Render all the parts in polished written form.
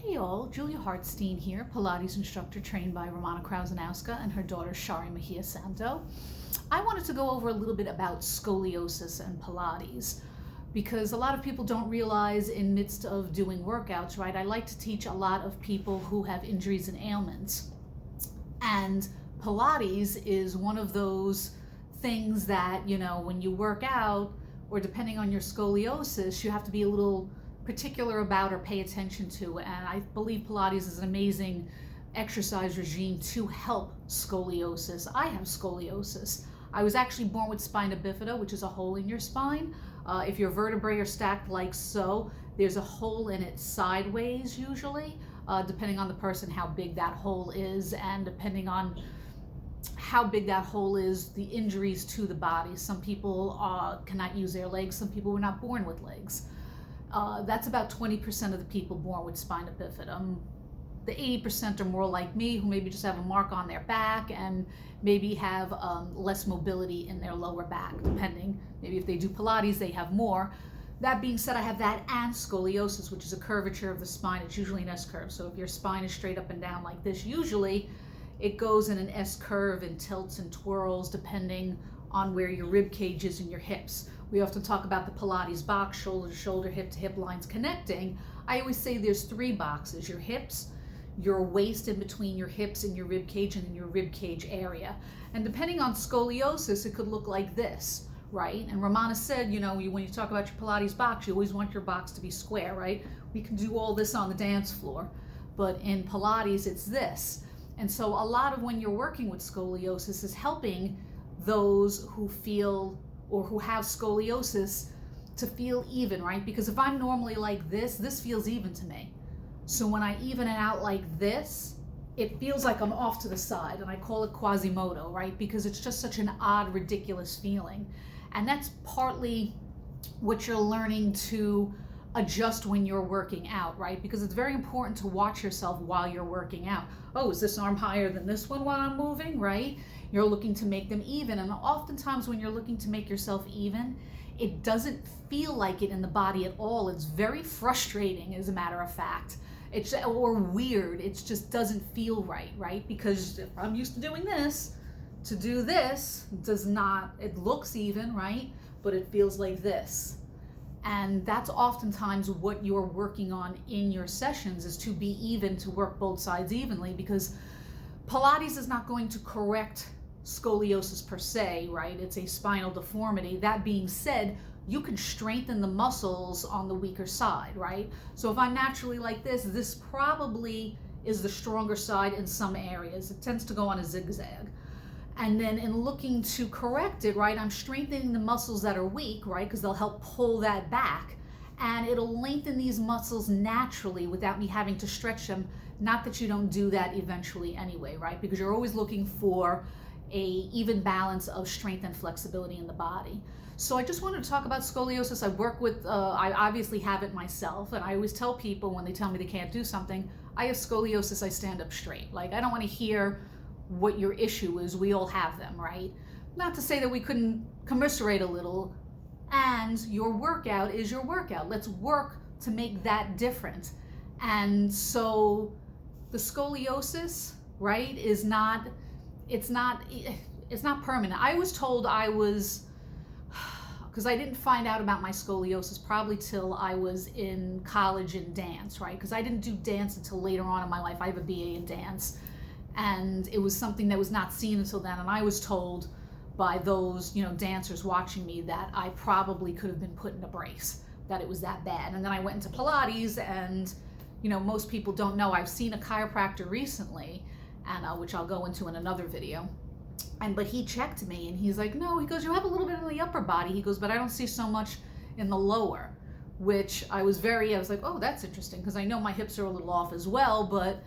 Hey all, Julia Hartstein here, Pilates instructor trained by Romana Krauzanowska and her daughter Shari Mejia Santo. I wanted to go over a little bit about scoliosis and Pilates because a lot of people don't realize in midst of doing workouts, right? I like to teach a lot of people who have injuries and ailments. And Pilates is one of those things that, when you work out or depending on your scoliosis, you have to be a little particular about or pay attention to. And I believe Pilates is an amazing exercise regime to help scoliosis. I have scoliosis. I was actually born with spina bifida, which is a hole in your spine. If your vertebrae are stacked like so, there's a hole in it sideways usually, depending on the person, how big that hole is, and depending on how big that hole is, the injuries to the body. Some people cannot use their legs. Some people were not born with legs. That's about 20% of the people born with spina bifida. The 80% are more like me, who maybe just have a mark on their back and maybe have less mobility in their lower back, depending. Maybe if they do Pilates, they have more. That being said, I have that and scoliosis, which is a curvature of the spine. It's usually an S-curve. So if your spine is straight up and down like this, usually it goes in an S-curve and tilts and twirls depending on where your rib cage is and your hips. We often talk about the Pilates box, shoulder to shoulder, hip to hip lines connecting. I always say there's three boxes: your hips, your waist in between your hips and your rib cage, and then your rib cage area. And depending on scoliosis, it could look like this, right? And Romana said, when you talk about your Pilates box, you always want your box to be square, right? We can do all this on the dance floor, but in Pilates, it's this. And so a lot of when you're working with scoliosis is helping those who feel or who have scoliosis to feel even, right? Because if I'm normally like this feels even to me. So when I even it out like this, it feels like I'm off to the side, and I call it Quasimodo, right? Because it's just such an odd, ridiculous feeling. And that's partly what you're learning to adjust when you're working out, right? Because it's very important to watch yourself while you're working out. Oh, is this arm higher than this one while I'm moving, right? You're looking to make them even. And oftentimes when you're looking to make yourself even, it doesn't feel like it in the body at all. It's very frustrating, as a matter of fact. Or weird. It just doesn't feel right? Because if I'm used to doing this, to do this does not, it looks even, right? But it feels like this. And that's oftentimes what you're working on in your sessions, is to be even, to work both sides evenly, because Pilates is not going to correct scoliosis per se, right? It's a spinal deformity. That being said, you can strengthen the muscles on the weaker side, right? So if I'm naturally like this probably is the stronger side in some areas. It tends to go on a zigzag. And then in looking to correct it, right, I'm strengthening the muscles that are weak, right, because they'll help pull that back. And it'll lengthen these muscles naturally without me having to stretch them. Not that you don't do that eventually anyway, right? Because you're always looking for a even balance of strength and flexibility in the body. So I just wanted to talk about scoliosis. I work with, I obviously have it myself, and I always tell people when they tell me they can't do something, I have scoliosis, I stand up straight. Like, I don't want to hear what your issue is. We all have them, right? Not to say that we couldn't commiserate a little, and your workout is your workout. Let's work to make that different. And so the scoliosis, right, is not, it's not permanent. I was told because I didn't find out about my scoliosis probably till I was in college in dance, right? Because I didn't do dance until later on in my life. I have a BA in dance. And it was something that was not seen until then. And I was told by those, dancers watching me that I probably could have been put in a brace, that it was that bad. And then I went into Pilates, and, most people don't know, I've seen a chiropractor recently, and which I'll go into in another video. But he checked me, and he's like, no, he goes, you have a little bit in the upper body. He goes, but I don't see so much in the lower, which I was like, oh, that's interesting, because I know my hips are a little off as well, but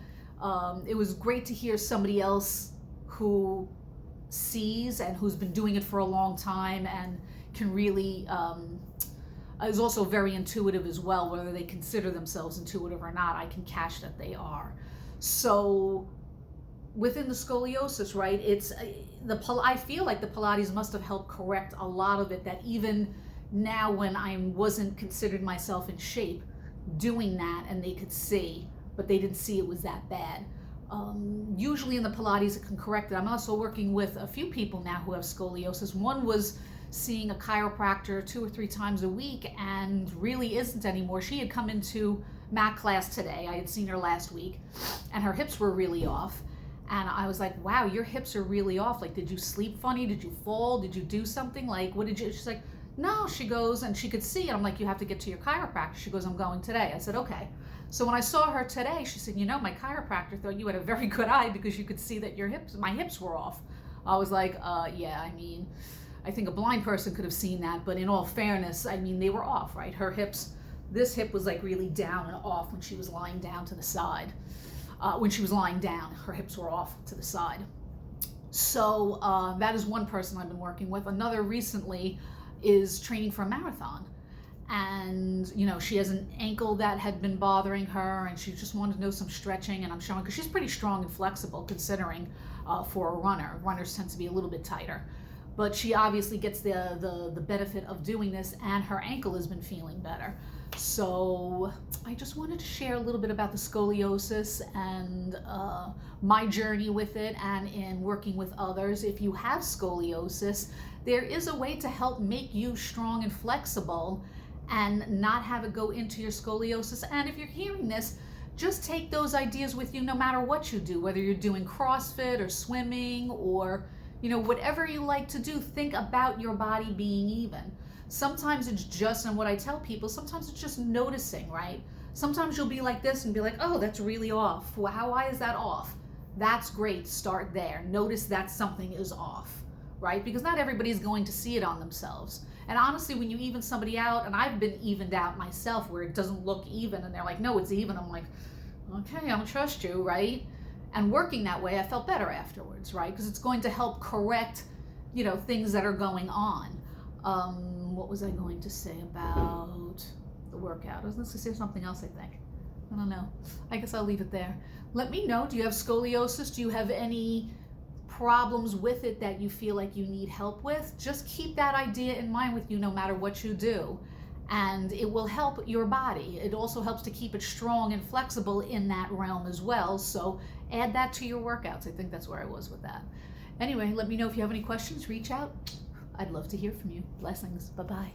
it was great to hear somebody else who sees and who's been doing it for a long time and can really, is also very intuitive as well. Whether they consider themselves intuitive or not, I can catch that they are. So within the scoliosis, right, I feel like the Pilates must have helped correct a lot of it, that even now when I wasn't considered myself in shape, doing that, and they could see, but they didn't see it was that bad. Usually in the Pilates it can correct it. I'm also working with a few people now who have scoliosis. One was seeing a chiropractor 2 or 3 times a week and really isn't anymore. She had come into mat class today. I had seen her last week and her hips were really off. And I was like, wow, your hips are really off. Like, did you sleep funny? Did you fall? Did you do something? Like, what did you? She's like, no, she goes, and she could see it. I'm like, you have to get to your chiropractor. She goes, I'm going today. I said, okay. So when I saw her today, she said, you know, my chiropractor thought you had a very good eye because you could see that my hips were off. I was like, yeah, I mean, I think a blind person could have seen that, but in all fairness, I mean, they were off, right? Her hips, this hip was like really down and off when she was lying down to the side. When she was lying down, her hips were off to the side. So that is one person I've been working with. Another recently is training for a marathon. And, you know, she has an ankle that had been bothering her and she just wanted to know some stretching, and I'm showing, because she's pretty strong and flexible considering for a runner. Runners tend to be a little bit tighter. But she obviously gets the benefit of doing this, and her ankle has been feeling better. So I just wanted to share a little bit about the scoliosis and my journey with it, and in working with others. If you have scoliosis, there is a way to help make you strong and flexible and not have it go into your scoliosis. And if you're hearing this, just take those ideas with you no matter what you do, whether you're doing CrossFit or swimming or, you know, whatever you like to do. Think about your body being even. Sometimes it's just, and what I tell people, sometimes it's just noticing, right? Sometimes you'll be like this and be like, oh, that's really off. Well, why is that off? That's great. Start there. Notice that something is off, right? Because not everybody's going to see it on themselves. And honestly, when you even somebody out, and I've been evened out myself where it doesn't look even, and they're like, no, it's even. I'm like, okay, I don't trust you, right? And working that way, I felt better afterwards, right? Because it's going to help correct, you know, things that are going on. What was I going to say about the workout? I was going to say something else, I think. I don't know. I guess I'll leave it there. Let me know, do you have scoliosis? Do you have any problems with it that you feel like you need help with? Just keep that idea in mind with you no matter what you do. And it will help your body. It also helps to keep it strong and flexible in that realm as well. So add that to your workouts. I think that's where I was with that. Anyway, let me know if you have any questions. Reach out. I'd love to hear from you. Blessings. Bye-bye.